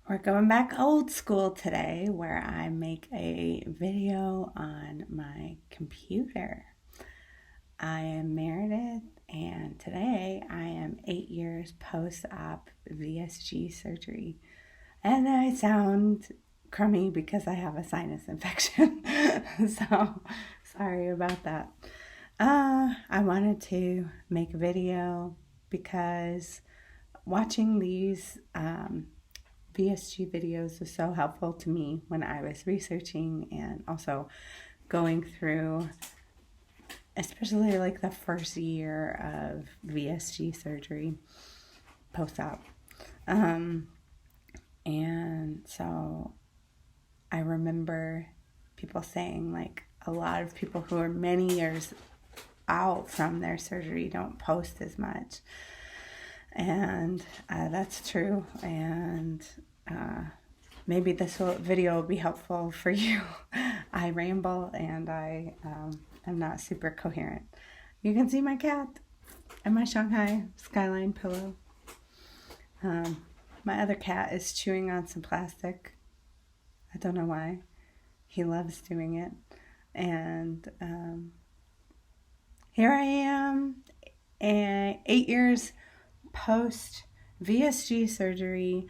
We're going back old school today where I make a video on my computer. I am Meredith and today I am 8 years post-op VSG surgery. And I sound crummy because I have a sinus infection. So sorry about that. I wanted to make a video because watching these VSG videos was so helpful to me when I was researching and also going through, especially like the first year of VSG surgery post-op. And so I remember people saying like a lot of people who are many years out from their surgery don't post as much. And that's true. And maybe this video will be helpful for you. I ramble and I am not super coherent. You can see my cat and my Shanghai skyline pillow. My other cat is chewing on some plastic. I don't know why. He loves doing it. And here I am, 8 years post VSG surgery.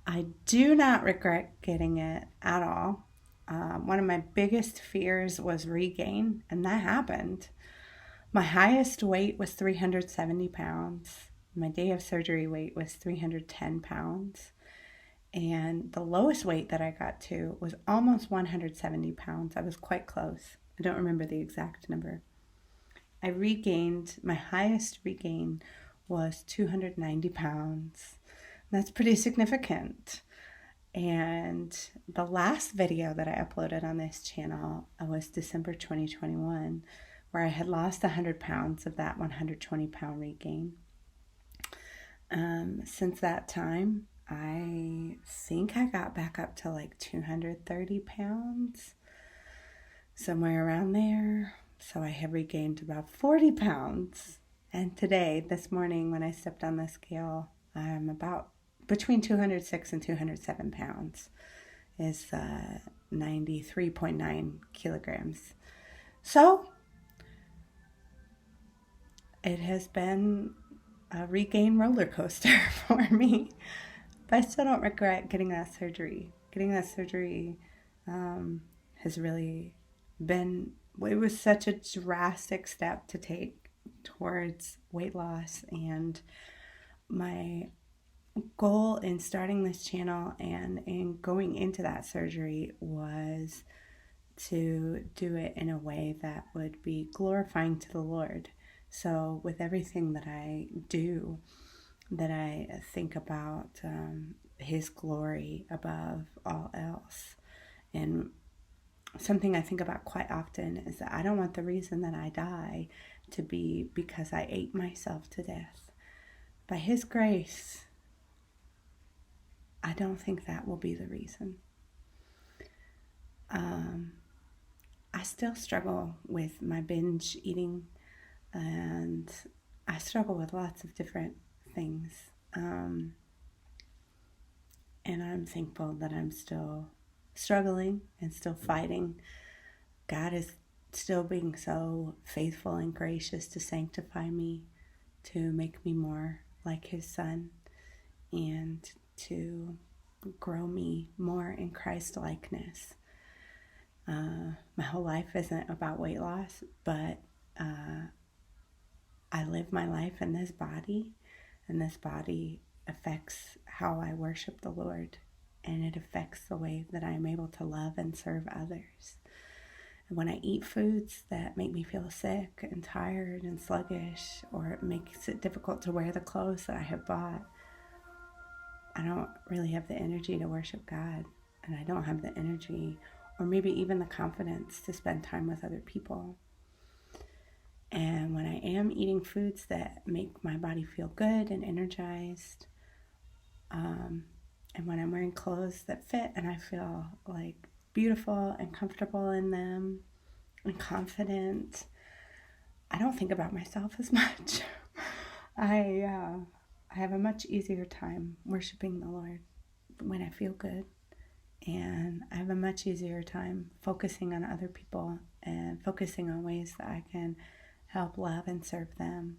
I do not regret getting it at all. One of my biggest fears was regain, and that happened. My highest weight was 370 pounds. My day of surgery weight was 310 pounds. And the lowest weight that I got to was almost 170 pounds. I was quite close. I don't remember the exact number. I regained, my highest regain was 290 pounds. That's pretty significant. And the last video that I uploaded on this channel was December 2021, where I had lost 100 pounds of that 120 pound regain. Since that time, I think I got back up to like 230 pounds, somewhere around there. So I have regained about 40 pounds. And today, this morning, when I stepped on the scale, I'm about between 206 and 207 pounds, is 93.9 kilograms. So it has been a regain roller coaster for me, but I still don't regret getting that surgery. Getting that surgery has really been, it was such a drastic step to take towards weight loss, and my goal in starting this channel and in going into that surgery was to do it in a way that would be glorifying to the Lord. So with everything that I do, that I think about His glory above all else. And something I think about quite often is that I don't want the reason that I die to be because I ate myself to death. By His grace, I don't think that will be the reason. I still struggle with my binge eating, and I struggle with lots of different things. And I'm thankful that I'm still struggling and still fighting. God is still being so faithful and gracious to sanctify me, to make me more like His Son, and to grow me more in Christ likeness. My whole life isn't about weight loss, but I live my life in this body, and this body affects how I worship the Lord, and it affects the way that I am able to love and serve others. And when I eat foods that make me feel sick and tired and sluggish, or it makes it difficult to wear the clothes that I have bought, I don't really have the energy to worship God, and I don't have the energy or maybe even the confidence to spend time with other people. And when I am eating foods that make my body feel good and energized, and when I'm wearing clothes that fit and I feel like beautiful and comfortable in them and confident, I don't think about myself as much. I have a much easier time worshiping the Lord when I feel good. And I have a much easier time focusing on other people and focusing on ways that I can help love and serve them,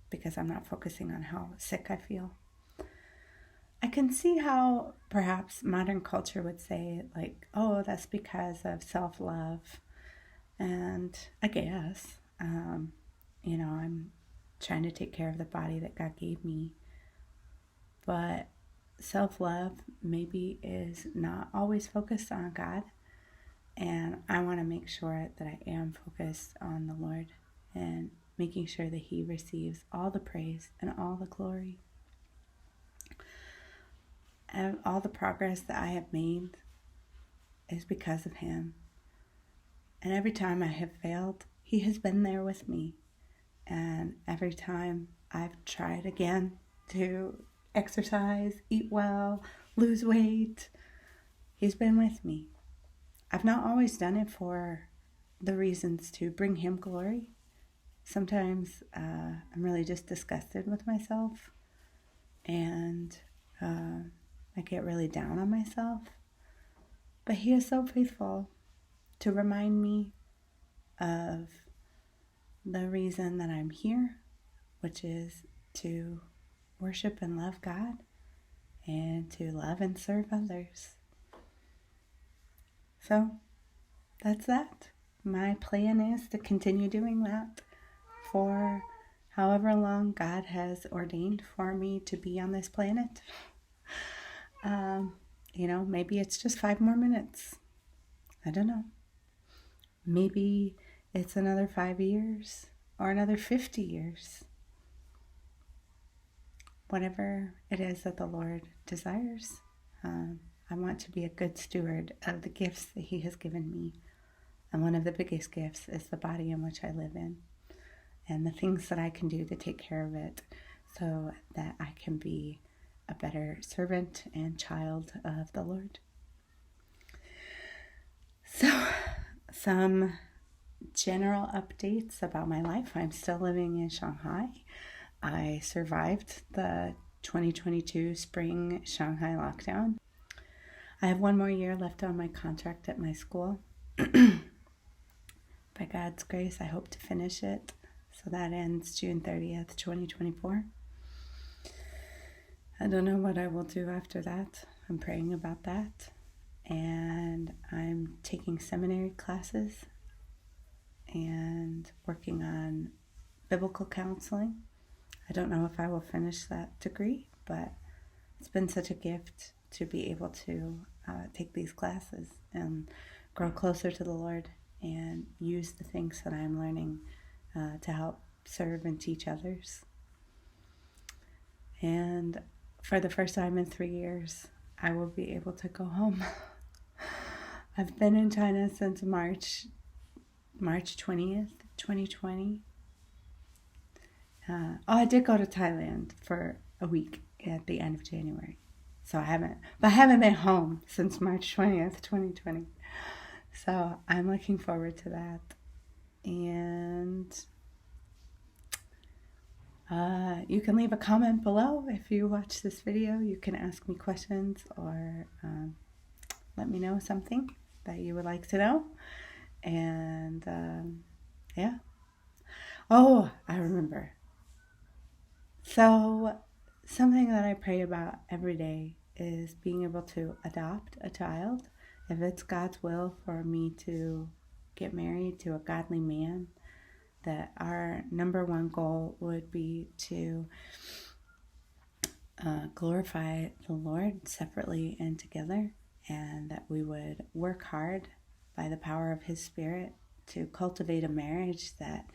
because I'm not focusing on how sick I feel. I can see how perhaps modern culture would say, like, oh, that's because of self-love. And I guess, I'm trying to take care of the body that God gave me. But self-love maybe is not always focused on God. And I want to make sure that I am focused on the Lord and making sure that He receives all the praise and all the glory. And all the progress that I have made is because of Him. And every time I have failed, He has been there with me. And every time I've tried again to exercise, eat well, lose weight, He's been with me. I've not always done it for the reasons to bring Him glory. Sometimes I'm really just disgusted with myself, and I get really down on myself. But He is so faithful to remind me of the reason that I'm here, which is to worship and love God and to love and serve others. So that's that. My plan is to continue doing that for however long God has ordained for me to be on this planet. Maybe it's just 5 more minutes. I don't know. Maybe it's another 5 years or another 50 years. Whatever it is that the Lord desires. I want to be a good steward of the gifts that He has given me. And one of the biggest gifts is the body in which I live in, and the things that I can do to take care of it so that I can be a better servant and child of the Lord. So, some general updates about my life. I'm still living in Shanghai. I survived the 2022 spring Shanghai lockdown. I have 1 more year left on my contract at my school. By God's grace, I hope to finish it. So that ends June 30th, 2024. I don't know what I will do after that. I'm praying about that. And I'm taking seminary classes and working on biblical counseling. I don't know if I will finish that degree, but it's been such a gift to be able to take these classes and grow closer to the Lord and use the things that I'm learning to help serve and teach others. And for the first time in 3 years, I will be able to go home. I've been in China since March 20th, 2020. I did go to Thailand for a week at the end of January. So I haven't been home since March 20th, 2020. So I'm looking forward to that. And you can leave a comment below if you watch this video. You can ask me questions or let me know something that you would like to know. And yeah. Oh, I remember. So something that I pray about every day is being able to adopt a child. If it's God's will for me to get married to a godly man, that our number one goal would be to glorify the Lord separately and together, and that we would work hard by the power of His Spirit to cultivate a marriage that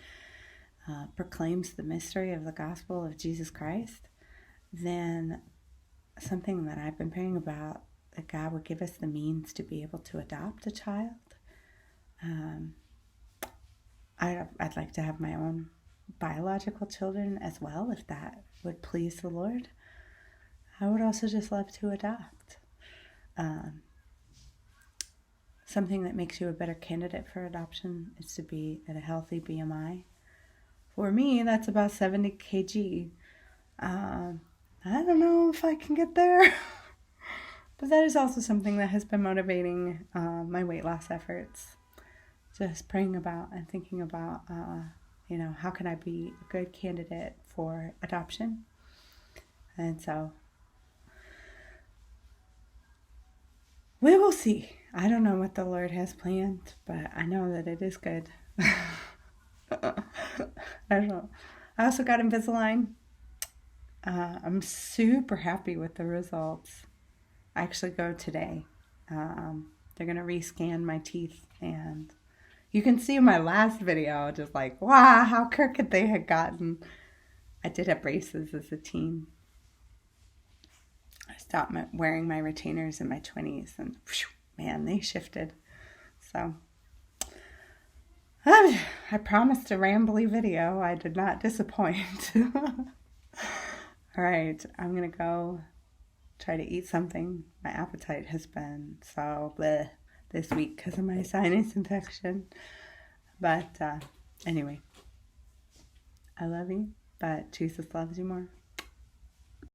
proclaims the mystery of the gospel of Jesus Christ. Then something that I've been praying about, that God would give us the means to be able to adopt a child. I'd like to have my own biological children as well, if that would please the Lord. I would also just love to adopt. Something that makes you a better candidate for adoption is to be at a healthy BMI. For me, that's about 70 kg. I don't know if I can get there. But that is also something that has been motivating my weight loss efforts. Just praying about and thinking about, how can I be a good candidate for adoption? And so we will see. I don't know what the Lord has planned, but I know that it is good. I don't know. I also got Invisalign. I'm super happy with the results. I actually go today. They're going to rescan my teeth, and you can see in my last video, just like, wow, how crooked they had gotten. I did have braces as a teen. I stopped wearing my retainers in my 20s, and whew, man, they shifted. So I promised a rambly video. I did not disappoint. All right, I'm going to go try to eat something. My appetite has been so bleh this week because of my sinus infection. But anyway, I love you, but Jesus loves you more.